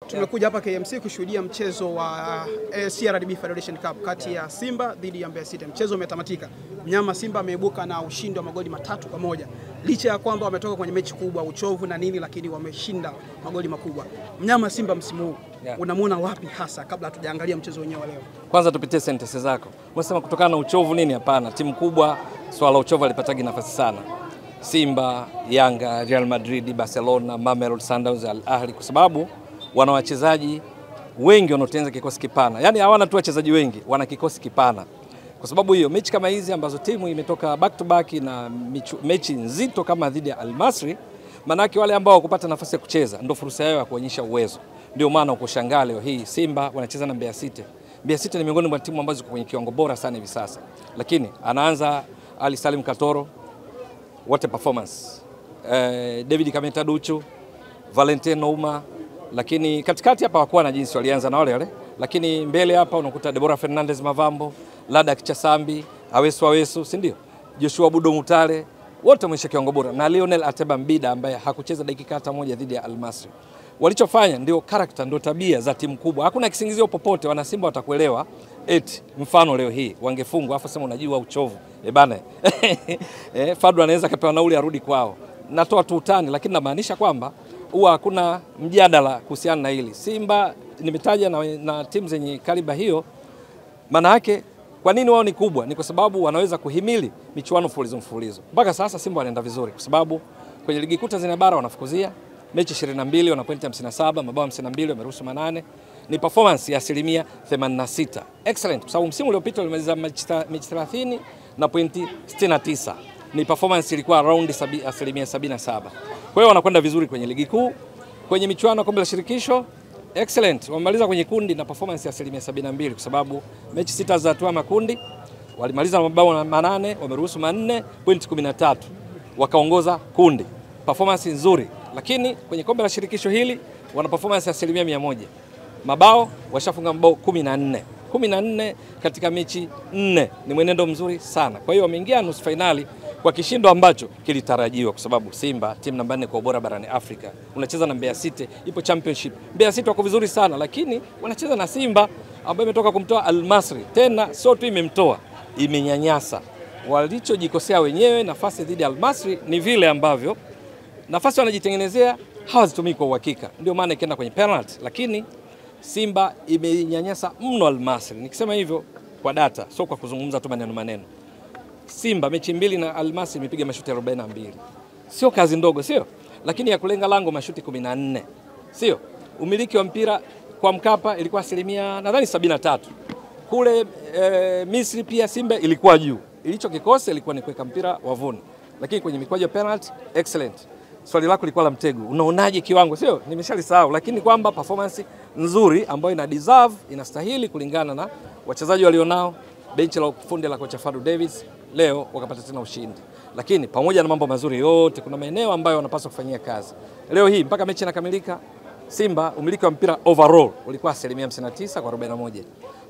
Tumekuja hapa KMC kushuhudia mchezo wa CRDB Federation Cup kati ya Simba dhidi ya Mbeya City. Mchezo umetamatika. Mnyama Simba ameibuka na ushindi wa magoli 3-1. Licha ya kwamba wametoka kwenye mechi kubwa, uchovu na nini, lakini wameshinda magoli makubwa. Mnyama Simba msimu huu unamuona wapi hasa, kabla hatujaangalia mchezo wenyewe leo? Kwanza tupitie sentences zako. Unasema kutokana na uchovu nini? Hapana, timu kubwa swala uchovu alipatagi nafasi sana. Simba, Yanga, Real Madrid, Barcelona, Mamelodi Sundowns, Al Ahly, kwa sababu wana wachezaji wengi wanaotengeneza kikosi kipana. Yaani hawana tu wachezaji wengi, wana kikosi kipana. Kwa sababu hiyo mechi kama hizi ambazo timu imetoka back to back na mechi nzito kama dhidi ya Al Masry, manake wale ambao wakupata nafasi ya kucheza ndio fursa yao ya kuonyesha uwezo. Ndio maana ukoshangaa leo hii Simba wanacheza na Mbeya City. Mbeya City ni miongoni mwa timu ambazo ziko kwenye kiwango bora sana hivi sasa. Lakini anaanza Ali Salim Katoro, what a performance. David Kameta Duchu, Valentino Uma, lakini katikati hapa hawakuwa na jinsi, walianza na wale. Lakini mbele hapa unakuta Deborah Fernandez Mavambo, Lada Kichasambi, Awesu, si ndio? Joshua Budo Mutale, wote wamesha kiwango bora, na Lionel Ateba Mbida ambaye hakucheza dakika hata moja dhidi ya Al Masry. Walichofanya ndio character, ndio tabia za timu kubwa. Hakuna kisingizio popote, wana Simba watakuelewa. Eti mfano leo hii wangefungwa afu sema unajua uchovu. Bana. Fadlu anaweza kapewa nauli arudi kwao. Natoa tu utani, lakini namaanisha kwamba huwa hakuna mjadala kuhusiana na hili. Simba nimetaja na timu zenye kaliba hiyo, maana yake kwa nini wao ni kubwa? Ni kwa sababu wanaweza kuhimili michuano mfululizo. Mpaka sasa Simba wanaenda vizuri kwa sababu kwenye ligi kuu Tanzania bara wanafukuzia mechi 22, wana pointi 57, mabao 52, wameruhusu 8. Ni performance ya 86%. Excellent, kwa sababu msimu uliopita walimaliza mechi 30 na pointi 69. Ni performance ilikuwa around 77%. Kwa hiyo wanakwenda vizuri kwenye ligi kuu. Kwenye michuano kombe la shirikisho, excellent. Wamemaliza kwenye kundi na performance ya 72% kwa sababu mechi 6 za hatua makundi walimaliza mabao 8, wameruhusu 4, pointi 13. Wakaongoza kundi. Performance nzuri. Lakini kwenye kombe la shirikisho hili wana performance ya 100%. Mabao washafunga mabao 14 katika mechi 4. Ni mwenendo mzuri sana. Kwa hiyo wameingia nusu finali kwa kishindo ambacho kilitarajiwa, kwa sababu Simba timu namba 4 kwa ubora barani Afrika. Unacheza na Mbeya City, ipo championship. Mbeya City wako vizuri sana, lakini wanacheza na Simba ambayo imetoka kumtoa Al Masry. Tena sio tu imemtoa, imenyanyasa. Walichojikosea wenyewe nafasi dhidi ya Al Masry ni vile ambavyo nafasi wanajitengenezea hawazitumii kwa uhakika. Ndio maana ikaenda kwenye penalty, lakini Simba imenyanyasa mno Al Masry. Nikisema hivyo kwa data, sio kwa kuzungumza tu maneno. Simba mechi 2 na Al Masry imepiga mashuti 42. Sio kazi ndogo, sio? Lakini ya kulenga lango mashuti 14. Sio? Umiliki wa mpira kwa Mkapa ilikuwa nadhani 73. Kule Misri pia Simba ilikuwa juu. Ilichokikosa ilikuwa ni kuweka mpira wavuni. Lakini kwenye mikwaju ya penalty excellent. Swali lako lilikuwa la mtego. Unaonaje kiwango? Sio? Nimeshalisahau, lakini kwamba performance nzuri ambayo ina deserve, inastahili kulingana na wachezaji walionao. Benchi la ufundi la kocha Fadlu Davis leo wakapata tena ushindi. Lakini pamoja na mambo mazuri yote, kuna maeneo ambayo wanapaswa kufanyia kazi. Leo hii mpaka mechi inakamilika, Simba umiliki wa mpira overall ulikuwa 59 kwa 41.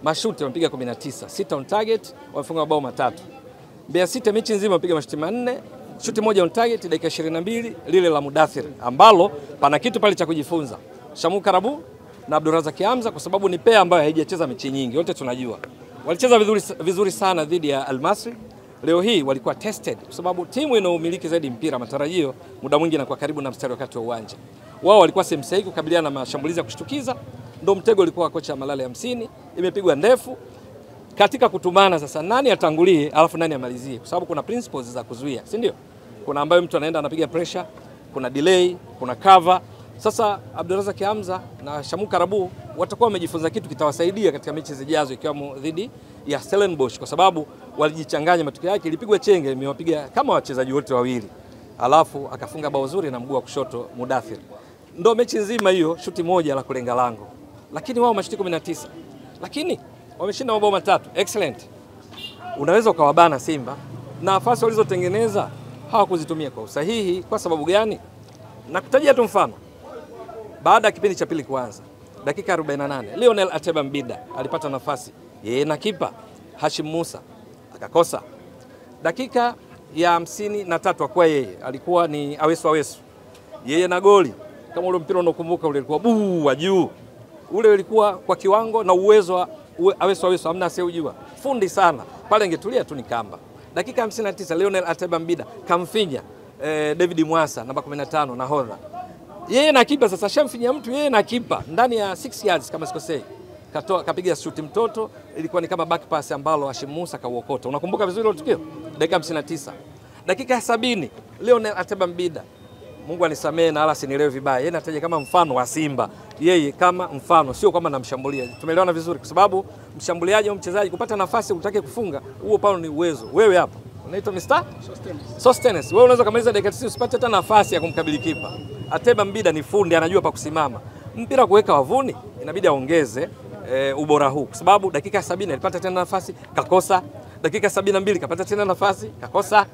Mashuti wamepiga 19, 6 on target, wamefunga mabao 3. Mbeya City mechi nzima wamepiga mashuti 4, shuti moja on target dakika 22, lile la Mudathir ambalo pana kitu pale cha kujifunza. Shamu Karabu na Abdulrazak Hamza, kwa sababu ni pair ambayo haijacheza mechi nyingi, wote tunajua. Walicheza vizuri sana dhidi ya Al Masry. Leo hii walikuwa tested kwa sababu timu inaumiliki zaidi mpira, matarajio muda mwingi inakuwa karibu na mstari wakati wa uwanja. Wao walikuwa sehemu sahihi kukabiliana na mashambulizi ya kushtukiza. Ndio mtego ulikuwa kocha Malale 50, imepigwa ndefu. Katika kutumana sasa nani atangulie alafu nani amalizie, kwa sababu kuna principles za kuzuia, si ndio? Kuna ambayo mtu anaenda anapiga pressure, kuna delay, kuna cover. Sasa Abdulrazak Hamza na Shamu Karabu watakuwa wamejifunza kitu kitawasaidia katika mechi zijazo, ikiwemo dhidi ya Stellenbosch, kwa sababu walijichanganya. Matokeo yake ilipigwa chenge, imewapiga kama wachezaji wote wawili, alafu akafunga bao zuri na mguu wa kushoto Mudathir. Ndio mechi nzima hiyo, shuti moja la kulenga lango, lakini wao mashuti 19, lakini wameshinda mabao 3. Excellent. Unaweza ukawabana Simba na nafasi walizotengeneza hawakuzitumia kwa usahihi. Kwa sababu gani? Nakutajia tu mfano. Baada ya kipindi cha pili kuanza, dakika 48, Lionel Ateba Mbida alipata nafasi yeye na kipa Hashim Musa akakosa. Dakika ya 53 kwa yeye alikuwa ni Awesu, yeye na goli. Kama ule mpira unakumbuka ule ulikuwa wa juu, ule ulikuwa kwa kiwango na uwezo wa Aweso hamna asiyeujua. Fundi sana. Pale ingetulia tu ni kamba. Dakika 59 Lionel Ateba Mbida kamfinya David Mwasa namba 15 nahodha. Yeye na kipa sasa shamfinya mtu yeye na kipa ndani ya 6 yards kama sikosei. Kapiga shoot mtoto, ilikuwa ni kama back pass ambalo Hashim Musa kauokota. Unakumbuka vizuri ile tukio? Dakika 59. Dakika ya 70 Lionel Ateba Mbida. Mungu anisamee na ala sinielewe vibaya. Yeye nataja kama mfano wa Simba. Yeye kama mfano, sio kama namshambulia. Tumeelewana vizuri kwa sababu mshambuliaji au mchezaji kupata nafasi utake kufunga, huo pale ni uwezo. Wewe hapo unaitwa Mr. Sostenes. Wewe unaweza kumaliza dakika 90 usipate hata nafasi ya kumkabili kipa. Ateba Mbida ni fundi, anajua pa kusimama. Mpira kuweka wavuni inabidi aongeze ubora huu kwa sababu dakika 70 alipata tena nafasi kakosa, dakika 72 kapata tena nafasi kakosa,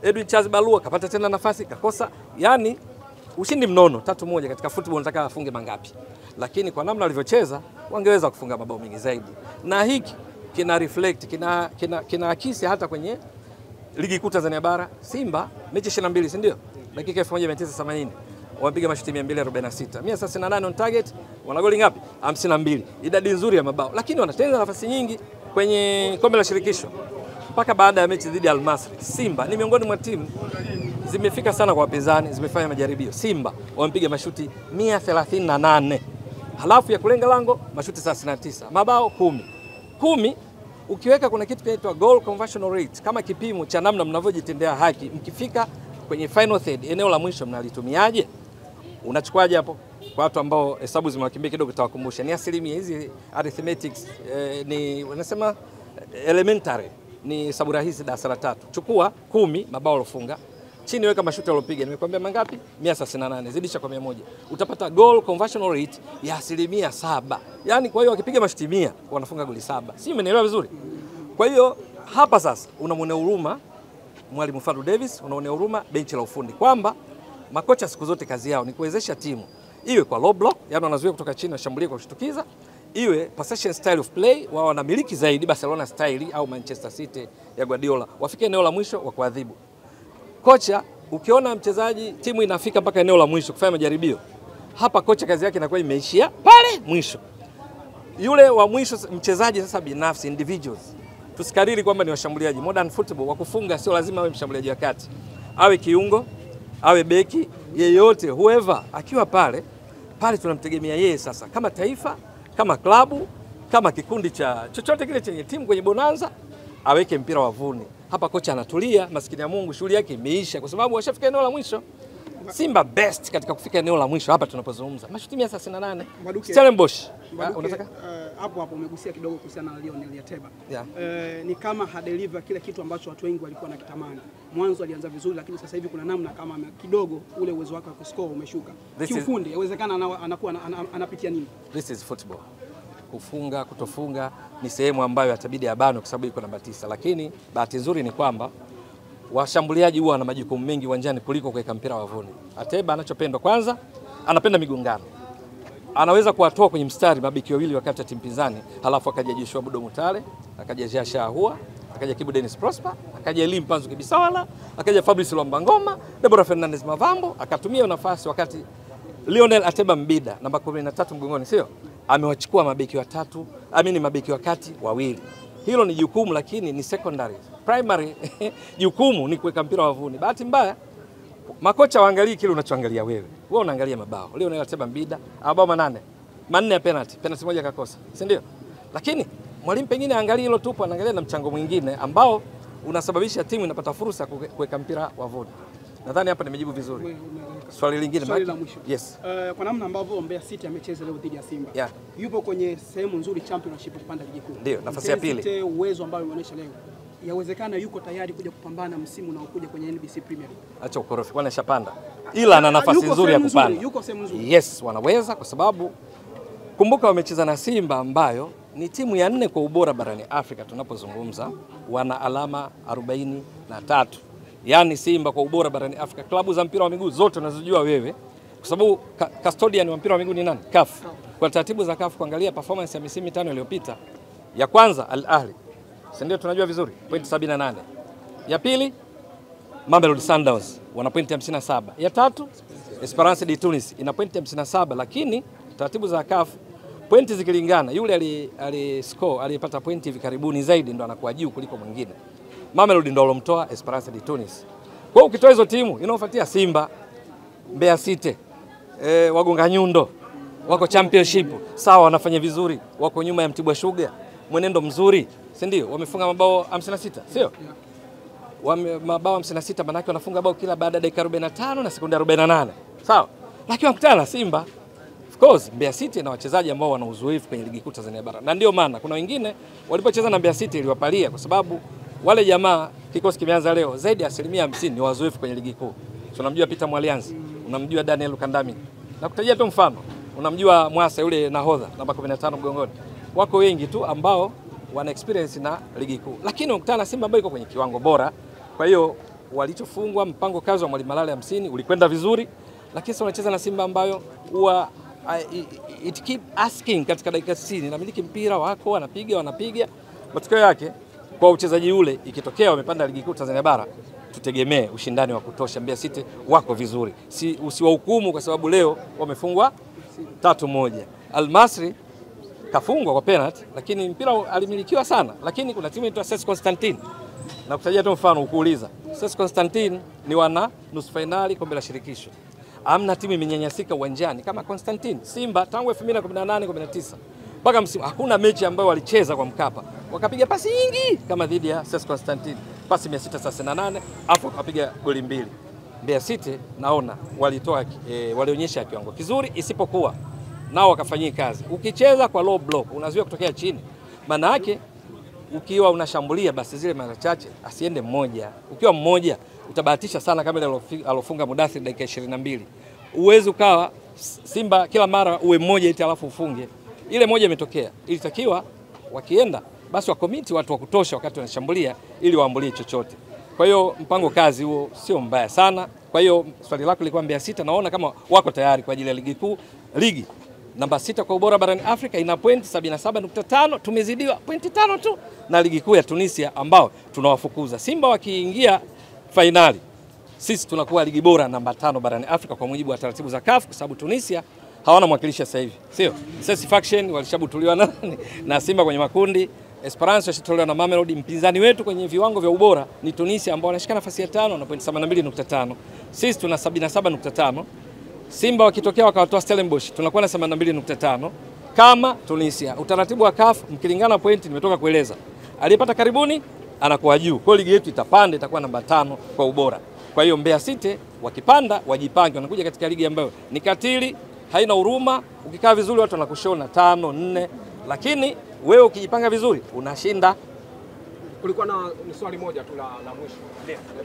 Edwin Charles Balua kapata tena nafasi kakosa. Yani ushindi mnono 3-1 katika football, nataka afunge mangapi, lakini kwa namna walivyocheza wangeweza kufunga mabao mengi zaidi, na hiki kina reflect kina akisi hata kwenye ligi kuu Tanzania bara. Simba mechi 22 si ndio, dakika 1980 wapiga mashuti 246, 138 on target, wana goli ngapi? 52. Idadi nzuri ya mabao, lakini wanatengeneza nafasi nyingi kwenye kombe la shirikisho. Mpaka baada ya mechi dhidi ya Al-Masry, Simba ni miongoni mwa timu zimefika sana kwa wapinzani, zimefanya majaribio. Simba wamepiga mashuti 138, halafu ya kulenga lango mashuti 39, mabao 10. Ukiweka kuna kitu kinaitwa goal conversion rate kama kipimo cha namna mnavyojitendea haki, mkifika kwenye final third, eneo la mwisho mnalitumiaje? Unachukuaje hapo? Kwa watu ambao hesabu zimewakimbia kidogo tutawakumbusha. Ni asilimia hizi arithmetics, ni wanasema elementary, ni hesabu rahisi darasa la 3. Chukua 10 mabao alofunga, chini weka mashuti alopiga. Nimekwambia mangapi? 138, zidisha kwa 100. Utapata goal conversion rate ya 7%. Yaani kwa hiyo wakipiga mashuti 100 wanafunga goli 7. Si umenielewa vizuri? Kwa hiyo hapa sasa unamwonea huruma Mwalimu Fadlu Davis, unaonea huruma benchi la ufundi kwamba makocha siku zote kazi yao ni kuwezesha timu iwe kwa low block, yani wanazuia kutoka chini washambulie kwa kushtukiza, iwe possession style of play, wao wanamiliki zaidi Barcelona style au Manchester City ya Guardiola, wafike eneo la mwisho wa kuadhibu. Kocha ukiona mchezaji timu inafika mpaka eneo la mwisho kufanya majaribio, hapa kocha kazi yake inakuwa imeishia pale mwisho. Yule wa mwisho mchezaji sasa binafsi, individuals. Tusikariri kwamba ni washambuliaji. Modern football wa kufunga sio lazima awe mshambuliaji wa kati, awe kiungo, awe beki, yeyote whoever akiwa pale tunamtegemea yeye sasa kama taifa, kama klabu, kama kikundi cha chochote kile chenye timu kwenye bonanza, aweke mpira wavuni. Hapa kocha anatulia, maskini ya Mungu, shughuli yake imeisha kwa sababu washafika eneo la mwisho. Simba best katika kufika eneo la mwisho hapa tunapozungumza. Mashuti 138. Stellenbosch. Unataka? Hapo umegusia kidogo kuhusiana na Lionel Ateba. Yeah. Ni kama hadeliver kile kitu ambacho watu wengi walikuwa nakitamani. Mwanzo alianza vizuri, lakini sasa hivi kuna namna kama kidogo ule uwezo wake wa kuscore umeshuka. Kiufundi inawezekana anakuwa anapitia nini? This is football. Kufunga, kutofunga ni sehemu ambayo atabidi abanwe kwa sababu iko namba 9, lakini bahati nzuri ni kwamba washambuliaji huwa na majukumu mengi uwanjani kuliko kuweka mpira wavuni. Ateba anachopenda kwanza, anapenda migongano. Anaweza kuwatoa kwenye mstari mabeki wawili wakati wa timu pinzani, halafu akaja Joshua Budo Mutale, akaja Jasha Ahua, akaja Kibu Dennis Prosper, akaja Elim Panzu Kibisawala, akaja Fabrice Lwambangoma, Deborah Fernandez Mavambo, akatumia nafasi wakati Lionel Ateba Mbida namba 13 mgongoni, sio? Amewachukua mabeki watatu, mabeki wa kati wawili. Hilo ni jukumu lakini ni secondary. Primary jukumu ni kuweka mpira wavuni. Bahati mbaya makocha waangalie kile unachoangalia wewe. Wewe unaangalia mabao. Leo Ateba Mbida mabao 4 ya penalty moja kakosa, si ndio? Lakini mwalimu pengine angalie hilo tupo, anaangalia na mchango mwingine ambao unasababisha timu inapata fursa kuweka mpira wavuni. Nadhani hapa nimejibu vizuri. Swali lingine la mwisho. Yes. Kwa namna ambavyo Mbeya City amecheza leo dhidi ya Simba. Yeah. Yupo kwenye sehemu nzuri championship kupanda ligi kuu. Ndio, nafasi ya pili. Uwezo ambao umeonyesha leo. Yawezekana yuko tayari kuja kupambana msimu unaokuja kwenye NBC Premier League. Acha ukorofi, bwana shapanda. Ila ana nafasi nzuri ya kupanda. Yuko sehemu nzuri. Yes, wanaweza kwa sababu kumbuka wamecheza na Simba ambayo ni timu ya 4 kwa ubora barani Afrika tunapozungumza, wana alama 43. Yaani Simba kwa ubora barani Afrika, klabu za mpira wa miguu zote unazojua wewe, kwa sababu custodian wa mpira wa miguu ni nani? CAF. Kwa taratibu za CAF kuangalia performance ya misimu 5 iliyopita, ya kwanza Al Ahly, si ndio tunajua vizuri, point 78. Ya pili Mamelodi Sundowns wana point 57. Ya tatu Esperance de Tunis ina point 57, lakini taratibu za CAF pointi zikilingana, yule score aliyepata pointi hivi karibuni zaidi ndo anakuwa juu kuliko mwingine. Mamelodi ndo alomtoa Esperance de Tunis. Kwa ukitoa hizo timu inaofuatia Simba, Mbeya City, Wagonga Nyundo wako championship, sawa, wanafanya vizuri, wako nyuma ya Mtibwa Sugar, mwenendo mzuri, si ndio? Wamefunga mabao 56, sio? Mabao 56 manake wanafunga bao kila baada ya dakika 45 na sekunde 48. Sawa? Lakini wakutana na Simba, of course Mbeya City na wachezaji ambao wana uzoefu kwenye ligi kuu Tanzania bara. Na ndio maana kuna wengine walipocheza na Mbeya City iliwapalia kwa sababu wale jamaa kikosi kimeanza leo zaidi ya 50% ni wazoefu kwenye ligi kuu. Unamjua Peter Mwalianzi, unamjua Daniel Lukandami. Na kutajia tu mfano, unamjua Mwasa yule nahodha namba 15 mgongoni. Wako wengi tu ambao wana experience na ligi kuu. Lakini wakutana na Simba ambayo iko kwenye kiwango bora. Kwa hiyo walichofungwa mpango kazi wa Mwalimu Malale 50 ulikwenda vizuri, lakini sasa wanacheza na Simba ambayo huwa it keep asking katika dakika 90 inamiliki mpira wako, wanapiga. Matokeo yake kwa uchezaji ule ikitokea wamepanda ligi kuu Tanzania bara, tutegemee ushindani wa kutosha. Mbeya City wako vizuri. Usiwahukumu kwa sababu leo wamefungwa 3-1. Al-Masri kafungwa kwa penalty, lakini mpira alimilikiwa sana. Lakini kuna timu inaitwa CS Constantine. Na kutajia tu mfano ukuuliza. CS Constantine ni wana nusu finali kombe la shirikisho. Hamna timu imenyanyasika uwanjani kama Constantine. Simba tangu 2018-19 mpaka msimu hakuna mechi ambayo walicheza kwa Mkapa wakapiga pasi nyingi kama dhidi ya CS Constantine. Pasi 638 afu wakapiga goli 2. Mbeya City naona walionyesha kiwango kizuri, isipokuwa nao wakafanyia kazi. Ukicheza kwa low block unazuia kutokea chini. Maana yake ukiwa unashambulia basi zile mara chache asiende mmoja. Ukiwa mmoja utabahatisha sana kama ile alofunga Mudathir dakika 22. Uwezi ukawa Simba kila mara uwe mmoja eti alafu ufunge. Ile moja imetokea. Ilitakiwa wakienda basi wakomiti watu wa kutosha wakati wanashambulia ili waambulie chochote. Kwa hiyo mpango kazi huo sio mbaya sana. Kwa hiyo swali lako lilikuwa Mbeya City, naona kama wako tayari kwa ajili ya ligi kuu. Ligi namba 6 kwa ubora barani Afrika ina pointi 77.5, tumezidiwa pointi 5 tu na ligi kuu ya Tunisia ambao tunawafukuza. Simba wakiingia finali, sisi tunakuwa ligi bora namba 5 barani Afrika kwa mujibu wa taratibu za CAF, kwa sababu Tunisia hawana mwakilishi sasa hivi, sio? Satisfaction walishabutuliwa na Simba kwenye makundi. Esperance washatolewa na Mamelodi. Mpinzani wetu kwenye viwango vya ubora ni Tunisia ambao wanashika nafasi ya 5 na pointi 72.5. Sisi tuna 77.5. Simba wakitokea wakawatoa Stellenbosch tunakuwa na 82.5 kama Tunisia. Utaratibu wa CAF mkilingana pointi nimetoka kueleza. Aliyepata karibuni anakuwa juu. Kwa ligi yetu itapanda, itakuwa namba 5 kwa ubora. Kwa hiyo Mbeya City wakipanda wajipange, wanakuja katika ligi ambayo ni katili, haina huruma. Ukikaa vizuri watu wanakushona 5-4, lakini wewe ukijipanga vizuri unashinda. Kulikuwa na swali moja tu la mwisho.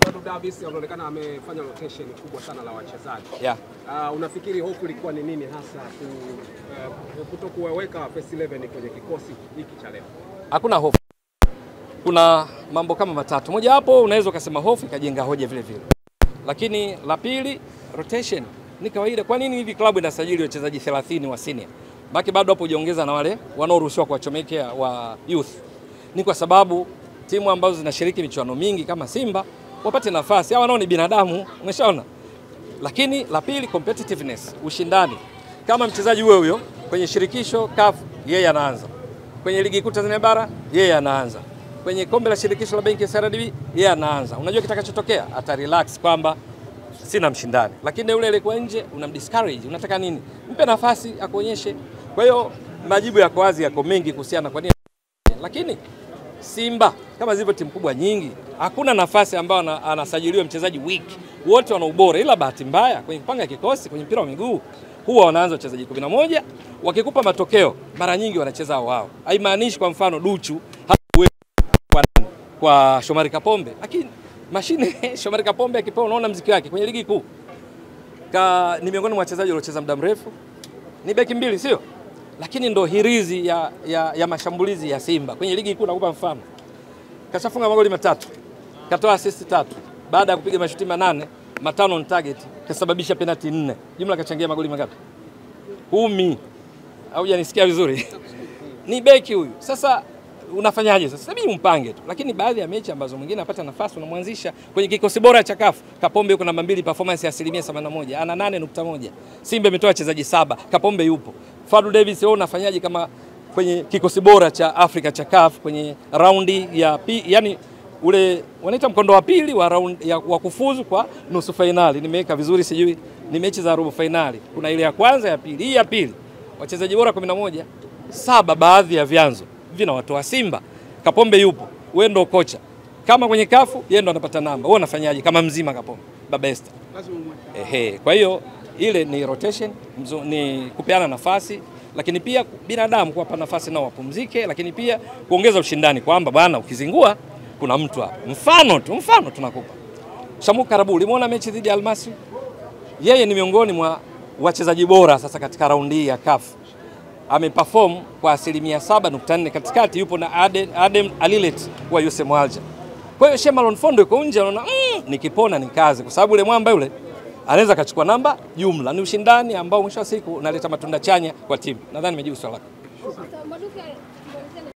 Bado Davis anaonekana amefanya rotation kubwa sana la wachezaji. Yeah. Unafikiri hofu ilikuwa ni nini hasa kutokuweka first 11 kwenye kikosi hiki cha leo? Hakuna hofu. Kuna mambo kama matatu. Moja hapo unaweza ukasema hofu ikajenga hoja vile vile. Lakini la pili, rotation ni kawaida. Kwa nini hivi klabu inasajili wachezaji 30 wa senior? Baki bado hapo hujaongeza na wale wanaoruhusiwa kuwachomekea wa youth. Ni kwa sababu timu ambazo zinashiriki michuano mingi kama Simba wapate nafasi. Hawa nao ni binadamu, umeshaona. Lakini la pili, competitiveness, ushindani. Kama mchezaji huyo kwenye shirikisho CAF yeye anaanza. Kwenye ligi kuu Tanzania bara yeye anaanza. Kwenye kombe la shirikisho la benki ya CRDB yeye anaanza. Unajua kitakachotokea? Ata relax kwamba sina mshindani. Lakini yule ile kwa nje unamdiscourage. Unataka nini? Mpe nafasi akuonyeshe. Kwa hiyo majibu yako wazi, yako mengi kuhusiana kwa nini. Lakini Simba kama zilivyo timu kubwa nyingi, hakuna nafasi ambayo anasajiliwa mchezaji wiki. Wote wana ubora, ila bahati mbaya kwenye kupanga kikosi kwenye mpira wa miguu huwa wanaanza wachezaji 11, wakikupa matokeo mara nyingi wanacheza wao. Haimaanishi kwa mfano Duchu kwa Shomari Kapombe, lakini mashine Shomari Kapombe akipewa unaona mziki wake kwenye ligi kuu. Ni miongoni mwa wachezaji waliocheza muda mrefu. Ni beki mbili, sio? Lakini ndo hirizi ya mashambulizi ya Simba. Kwenye ligi kuu nakupa mfano. Kashafunga magoli 3. Katoa assist 3. Baada ya kupiga mashuti 8, 5 on target, kasababisha penalty 4. Jumla kachangia magoli mangapi? 10. Haujanisikia vizuri? Ni beki huyu. Sasa unafanyaje sasa? Mimi umpange tu. Lakini baadhi ya mechi ambazo mwingine apata nafasi unamwanzisha kwenye kikosi bora cha CAF. Kapombe yuko namba 2, performance ya 81%, ana 8.1. Simba imetoa wachezaji 7, Kapombe yupo. Fadlu Davis wewe unafanyaje kama kwenye kikosi bora cha Afrika cha CAF kwenye raundi ya yani ule wanaita mkondo wa pili wa round wa kufuzu kwa nusu finali. Nimeweka vizuri, sijui ni mechi za robo finali. Kuna ile ya kwanza, ya pili. Hii ya pili wachezaji bora 11, 7 baadhi ya vyanzo vinawatoa Simba. Kapombe yupo, wewe ndo kocha. Kama kwenye kafu yeye ndo anapata namba. Wewe unafanyaje kama mzima Kapombe? Baba Esther. Kwa hiyo ile ni rotation, ni kupeana nafasi, lakini pia binadamu kuwapa nafasi nao wapumzike, lakini pia kuongeza ushindani kwamba bwana ukizingua kuna mtu hapa. Mfano tunakupa. Shamu Karabu, ulimuona mechi dhidi ya Almasi? Yeye ni miongoni mwa wachezaji bora sasa katika raundi ya CAF. Ameperform kwa 7.4 katikati, yupo na Adem Alilet wa USM Alger. Kwa hiyo Shemalon Fondo yuko nje, anaona nikipona ni kazi, kwa sababu yule mwamba yule anaweza kachukua namba jumla. Ni ushindani ambao mwisho wa siku unaleta matunda chanya kwa timu. Nadhani nimejibu swali lako.